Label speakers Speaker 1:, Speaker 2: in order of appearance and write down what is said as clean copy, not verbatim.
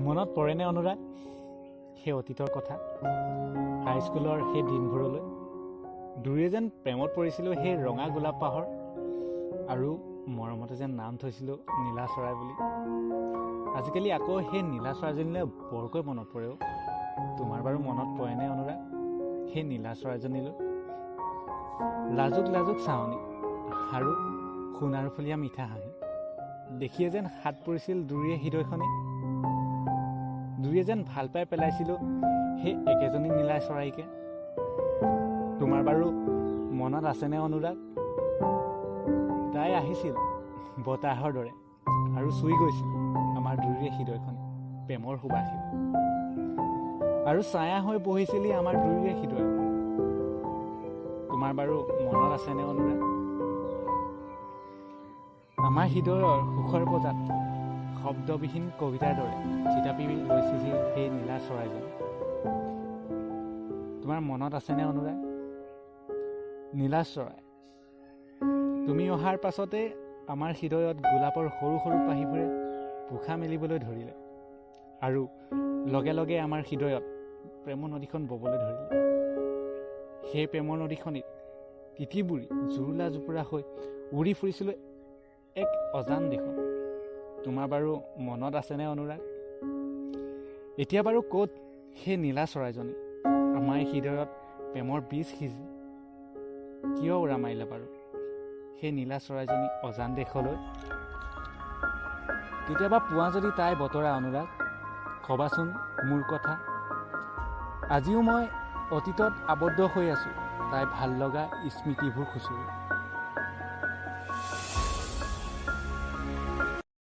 Speaker 1: মনত পৰেনে অনুৰাগ সেই অতীতৰ কথা? হাইস্কুলৰ সেই দিনবোৰলৈ দুয়োৱে যেন প্ৰেমত পৰিছিলোঁ সেই ৰঙা গোলাপ পাহৰ, আৰু মৰমতে যেন নাম থৈছিলোঁ নীলা চৰাই বুলি। আজিকালি আকৌ সেই নীলা চৰাইজনীলৈ বৰকৈ মনত পৰেও। তোমাৰ বাৰু মনত পৰেনে অনুৰাগ সেই নীলা চৰাইজনীলৈ? লাজুক লাজুক চাৱনি আৰু সোণাৰু ফুলীয়া মিঠা হাঁহি দেখিয়ে যেন হাত পৰিছিল দুয়োৰে হৃদয়খনি। দুয়োৱে যেন ভাল পাই পেলাইছিলোঁ সেই একেজনী নীলা চৰাইকে। তোমাৰ বাৰু মনত আছেনে অনুৰাগ? তাই আহিছিল বতাহৰ দৰে আৰু চুই গৈছিল আমাৰ দুয়োৰে হৃদয়খনি প্ৰেমৰ সুবাসে, আৰু ছায়া হৈ বহিছিলি আমাৰ দুয়োৰে হৃদয়। তোমাৰ বাৰু মনত আছেনে অনুৰাগ? আমাৰ হৃদয়ৰ সুখৰ বজাত শব্দবিহীন কবিতাৰ দৰে থিতাপি লৈছিল সেই নীলা চৰাইজন। তোমাৰ মনত আছেনে অনুৰাগ? নীলা চৰাই, তুমি অহাৰ পাছতে আমাৰ হৃদয়ত গোলাপৰ সৰু সৰু পাহিবোৰে পোখা মেলিবলৈ ধৰিলে, আৰু লগে লগে আমাৰ হৃদয়ত প্ৰেমৰ নদীখন ববলৈ ধৰিলে। সেই প্ৰেমৰ নদীখনিত তিতিবুৰি জুৰুলা জুপুৰা হৈ উৰি ফুৰিছিলোঁ এক অজান দেশত। তোমাৰ বাৰু মনত আছেনে অনুৰাগ? এতিয়া বাৰু ক'ত সেই নীলা চৰাইজনী? আমাৰ হৃদয়ত প্ৰেমৰ বীজ সিজি কিয় উৰা মাৰিলে বাৰু সেই নীলা চৰাইজনী অজান দেশলৈ? কেতিয়াবা পোৱা যদি তাই বতৰা অনুৰাগ, ক'বাচোন মোৰ কথা। আজিও মই অতীতত আবদ্ধ হৈ আছোঁ তাই ভাল লগা স্মৃতিবোৰ খুচৰি।